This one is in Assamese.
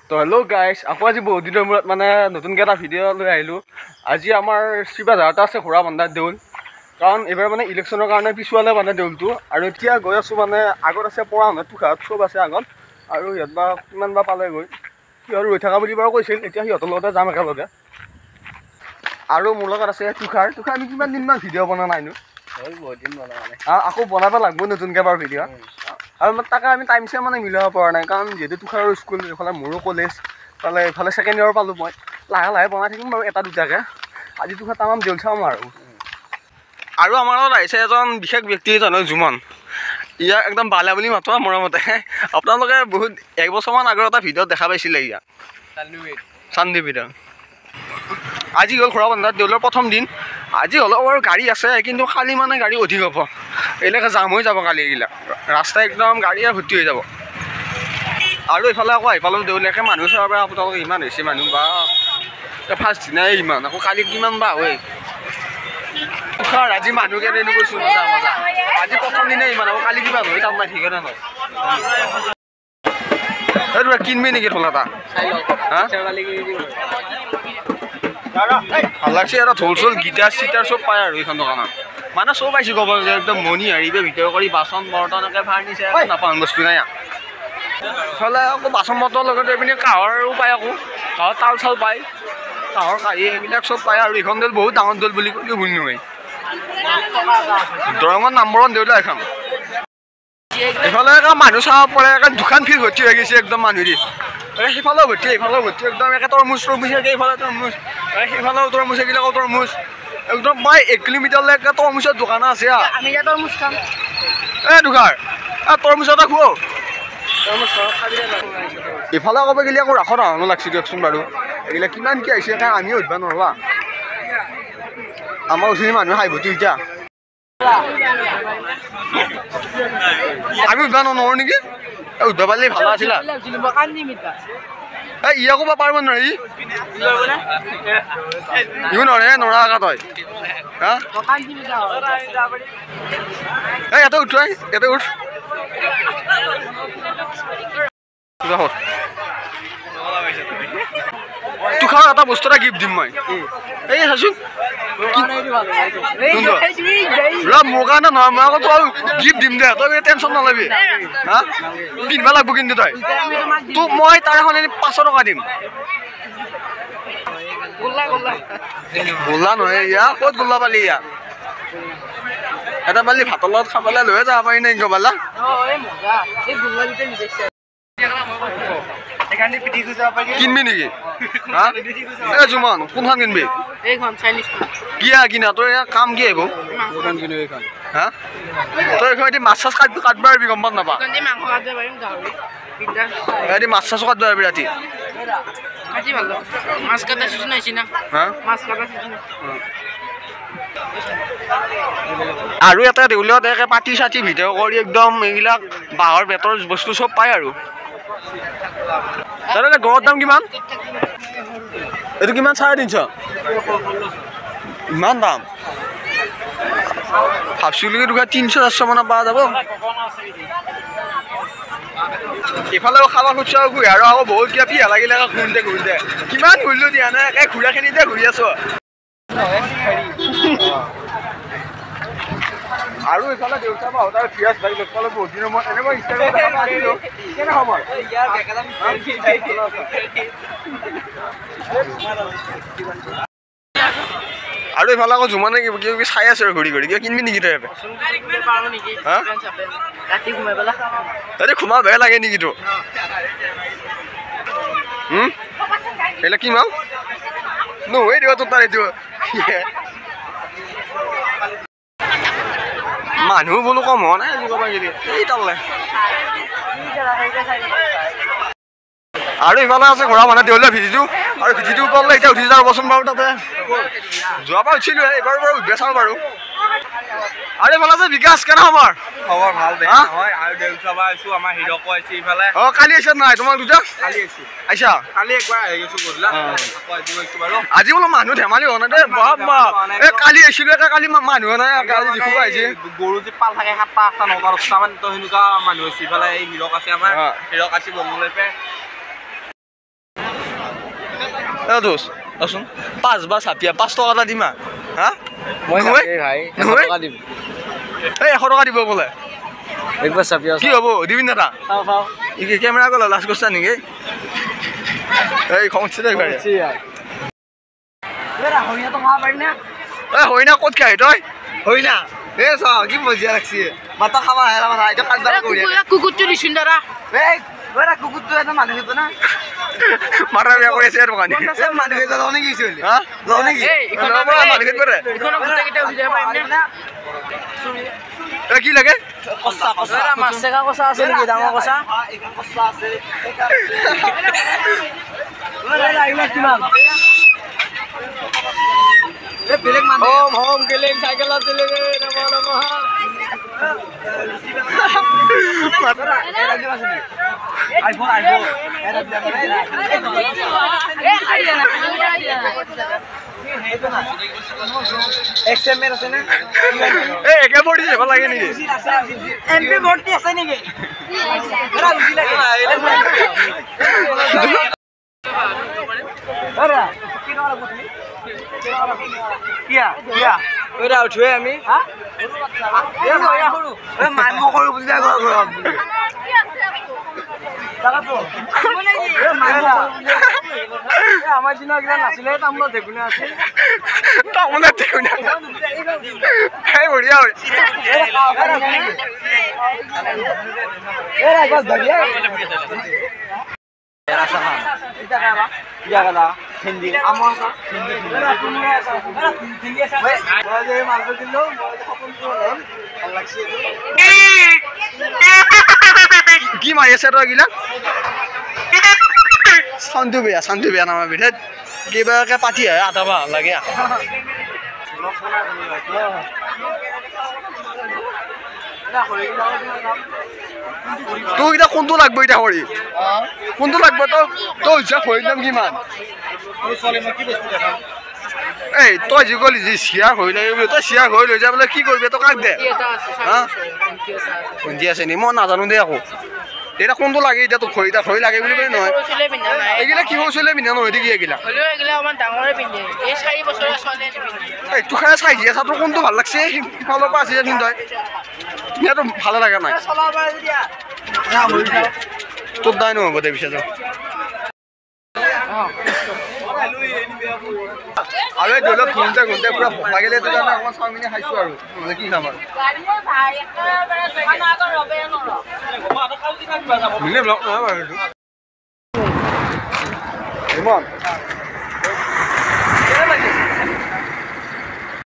তো হেল্ল' গাইজ, আকৌ আজি বহুত দিনৰ মূৰত মানে নতুনকৈ এটা ভিডিঅ' লৈ আহিলোঁ। আজি আমাৰ শিৱাজাৰতে আছে ঘোঁৰা বান্ধাৰ দেউল, কাৰণ এইবাৰ মানে ইলেকশ্যনৰ কাৰণে পিছুৱালে মানে দেউলটো। আৰু এতিয়া গৈ আছোঁ মানে আগত আছে পঢ়া-শুনাত পোখাত চব আছে আগত, আৰু সিহঁত বা কিমান বা পালে গৈ, সিহঁত ৰৈ থকা বুলি বাৰু কৈছিল। এতিয়া সিহঁতৰ লগতে যাম একেলগে। আৰু মোৰ লগত আছে তুষাৰ। আমি কিমান দিনমান ভিডিঅ' বনোৱা নাইনো, বহুত দিন বনোৱা নাই। আকৌ বনাব লাগিব নতুনকৈ বাৰু ভিডিঅ'। আৰু তাকে আমি টাইম চাইম মানে মিলাব পৰা নাই, কাৰণ যিহেতু তুষাৰৰ স্কুল, এইফালে মোৰো কলেজ, পালে এইফালে ছেকেণ্ড ইয়েৰ পালোঁ মই। লাহে লাহে বনাই থাকিম বাৰু এটা দুটাকৈ। আজি তুষাৰ তামাম দেউল চাম আৰু আমাৰ লগত আহিছে এজন বিশেষ ব্যক্তি, এজন জুমন। ইয়াক একদম বালা বুলি মাতো মৰমতে। আপোনালোকে বহুত এক বছৰমান আগৰ এটা ভিডিঅ'ত দেখা পাইছিলে ইয়াক, চান্দিবিৰ। আজি হ'ল ঘোঁৰা বান্ধাৰ দেউলৰ প্ৰথম দিন। আজি হ'লেও বাৰু গাড়ী আছে, কিন্তু কালি মানে গাড়ী অধিক হ'ব। এইবিলাকে জাম হৈ যাব কালি এইবিলাক, ৰাস্তা একদম গাড়ী আৰু ভৰ্তি হৈ যাব। আৰু এইফালে আকৌ আহি পালোঁ দেউলীয়াকৈ মানুহ চাব পৰা। আপোনালোকে ইমান হৈছে মানুহ, বা ফাৰ্ষ্ট দিনাই ইমান, আকৌ কালি কিমান বা হয়। আজি মানুহ কেনেকৈ কৈছোঁ, মজা মজা। আজি প্ৰথম দিনাই ইমান, আকৌ কালি কিমান হয় তাত নাই ঠিকে নহয়। এইটো কিনবি নেকি ঠোলা এটা? ভাল লাগছে। এটা ঢোল চোল গিটাৰ চিটাৰ চব পায় আৰু এইখন দোকানত, মানে চব পাইছোঁ ক'ব যে একদম মণি হাৰিবে ভিতৰ কৰি বাচন বৰ্তনকে ফাৰ্নিচাৰ নাপাওঁ বস্তু নাই। ইফালে আকৌ বাচন বৰ্তনৰ লগতে এইপিনে কাঁহৰো পায়, আকৌ কাঁহৰ তাল চাল পায়, কাঁহৰ কাঁহী এইবিলাক চব পায়। আৰু এইখন দেউল বহুত ডাঙৰ দেউল বুলি ক'লেও ভুল নহয়। দৰঙৰ নম্বৰ 1 দেউল এখন। এইফালে মানুহ চাব পাৰে, দুখন ফিল্ড ভৰ্তি হৈ গৈছে একদম মানুহ দি। সেইফালেও ভৰ্তি, এইফালেও ভৰ্তি, একদম একে তৰমুজ এইফালে তৰমুজ, সেইফালেও তৰমুজ, এইবিলাকো তৰমুজ। একদম প্ৰায় 1 কিলোমিটাৰলৈকে তৰমুজৰ দোকান আছে। এই দুখাৰ তৰমুজ এটা খুৱাওঁ। ইফালে ক'ব গ'লে আকৌ ৰাসত আহনো লাগছে দিয়কচোন বাৰু। এইবিলাক কিমান কি আহিছে আমিও সুধিব নোৱাৰোঁ। আমাৰ ওচৰত মানুহে হাই ভৰ্তি এতিয়া আমি উঠিব নোৱাৰোঁ নেকি? উঠিব পাৰিলে ভাল আছিলে। এই ইয়াকো বা পাৰিব নোৱাৰি, ইও নৰে নৰা আগা তই। হা এই ইয়াতে উঠ, ইয়াতে উঠ। তুষাৰ এটা বস্তু এটা গিফ্ট দিম মই। এই চাচোন মোৰ কাৰণে নহয়, মই আকৌ তই গিফ্ট দিম দে, তই টেনশ্যন নলবি। হা পিন্ধিব লাগিব কিন্তু তই তোক মই তাৰ এখন 500 টকা দিম। গোল্লা নহয় ইয়া, ক'ত গোল্লা পালি ইয়াক? এটা পালি ভাতৰ লগত খাবলৈ লৈয়ে যাব পাৰি নাই গবালা। কিনবি নেকি? এই জুমন কোনখন কিনবি? কিয়া কিনা তই কাম কি আহিব? হা তই এইখন মাছ চাছ কাটব পাৰিবি, গম পাম নাপা? মাছ চাছো কাটব পাৰিবি ৰাতি। আৰু এটা দেউলত একে পাতি চাতি ভিডিঅ' কৰি একদম এইবিলাক বাঁহৰ বেতৰ বস্তু চব পায়। আৰু তাতে গড়ৰ দাম কিমান? এইটো কিমান? 350? ইমান দাম? ভাবছিলো কি 300-400 মানত পোৱা যাব। এইফালেও খাবা খুজিছো আৰু ঘূৰি, আৰু আকৌ বহুত কিবা পিয়া লাগিলে ঘূৰোঁতে ঘূৰোঁতে কিমান ঘূৰিলো দিয়া নাই, একে ঘূৰাখিনিতে ঘূৰি আছো। আৰু এইফালে দেউতা বাহঁত আৰু ফিৰাজ ভাই লগ পালে বহুত দিনৰ মূৰত এনেকুৱা ইনষ্টাগ্ৰামত দেখা পাইছিলোঁ। কেনে সময় আৰু এইফালে আকৌ জুমানে কিবা কিবি চাই আছে আৰু ঘূৰি ঘূৰি। কিবা কিনবি নেকি তই? ৰাতি সোমাব বেয়া লাগে নেকি তোৰ? এইবিলাক কি মাল নহয় দিব তোৰ তাৰ এইটো মানুহ বোলো কম হোৱা নাই আজি ক'বা গেলি এই তালে। আৰু ইফালে আছে ঘোঁৰা বান্ধাৰ দেউলৰ ভিডিঅ'টো, আৰু ভিডিঅ'টো পালে এতিয়া উঠি যাব বচোন বাৰু। তাতে যোৱাবাৰ উঠিলোঁ, এইবাৰ বাৰু উঠিব চাওঁ বাৰু। আৰু এইফালে আছে বিকাশ। কেনে খবৰ? খবৰ ভাল বেয়া নহয়। আৰু দেউল চাব আহিছোঁ, আমাৰ হিৰকো আহিছে ইফালে। কালি আহিছা নাই তোমাক দুটা? কালি আহিছোঁ। আহিছা? কালি একবাৰ আহি গৈছোঁ গধূলা, আকৌ আজি গৈছোঁ বাৰু। আজি বোলো মানুহ ধেমালি হোৱা নাই দেই। বাপ বাপ এই কালি আহিছিলোঁ, কালি মানুহ নাই, কালি যিখুব আহিছে। গৰু যি পাল থাকে 7টা 8টা 9টা 10টা মান, তো সেনেকুৱা মানুহ হৈছে ইফালে। এই হিৰক আছে আমাৰ, হিৰক আছে বঙলৈপে। দোষ কচোন 5 বা চাপিয়া 5 টকা এটা দিমা হা মই ভাই 100 টকা দিম এই 100 টকা দিব বোলে একবাৰ চাপিয়া কি হ'ব দিবি না তা কি কেমেৰা গলা লাজ কৰছা নেকি এই খংছে দে গাড়ী এৰা হইনা তো খাব পাৰি না এই হইনা ক'ত খাই তই হইনা এ সা কি মজা লাগছে মাতা খাবা হেলা মাথা এটা কাজদার করি কুকুরটো দিছুন দাদা এই ওরা কুকুরটো এটা মানুহ হতো না মাৰা বিয়া কৰি আছে দোকানী এ মানুহ এটা লনে কি চলি হা লনে কি এই ইখন মালিক কৰে ইখন গোটে কিটা হৈ যাব পাৰিম না এই কি লাগে কসা কসা এৰা মাছ চেকা কষা আছে নেকি ডাঙৰ কষা এটা কসা আছে ওলা লাগিলা কিমান এ বেলেগ মানুহ ওম হোম গেলেং সাইকেল চলে গে নমঃ নমঃ আইফোন এটা দিয়া এ আইলা না এক্সএমএল আছে না এই একে পৰি যাব লাগে নেকি এমপি ভর্তি আছে নাকি এরা বুঝি লাগে এরা কি করা বুঝলি কিয়া কিয়া ওরা উঠবে আমি হ্যাঁ এ লয়া হলু এ মানম করু বুঝি যায় ঘর দাদা তো এ মানম এ আমার দিন আগে নাছিলে আমরা দেখুনে আছে তামনা দেখুন এই বঢ়িয়া এরা বাস ধরিয়া এরা সাহা এটা কারা ইয়া কারা হিন্দি আমার হিন্দি এরা তুমি আছে এরা হিন্দি আছে ওই যে মালটো দিলো মই খপন করলাম ভাল লাগছে কি মাৰি আছে তই গিলা শান্তু বেয়া নামা বিধে কিবাকে পাতি আহে আধা ভাল লাগে তোক এতিয়া কোনটো লাগব এতিয়া কৰি কোনটো লাগব তই হিচাপ হৈ যাম কিমান এই তই যি কলি যি চিয়াৰ হৈ লাগে তই চিয়াৰ হৈ লৈ যা বোলে কি কৰিবি তই কাক দে হা খুন্দি আছে নি মই নাজানো দে আকৌ এটা কোনটো লাগে এতিয়া তোক খৰি খৰি লাগে বুলি কয় নহয় এইগিলা কি হৈছিলে পিন্ধা নহয় কি এইগিলা এই 4 বছৰীয়া ছোৱালীয়ে পিন্ধে এই তোৰ খাই চাই দিয়া তোৰ কোনটো ভাল লাগছে সিফালৰ পৰা আছে কিন্তু ইয়াতো ভালে লাগে নাই তোৰ দাই নহ'ব দে পিছে আৰু এই দলত ঘূৰোঁতে পুৰা ভোক লাগিলে কাৰণে অকণমান চাওমিনে খাইছোঁ আৰু কি খাম আৰু মিলে ব্লক নহয় বাৰু এইটো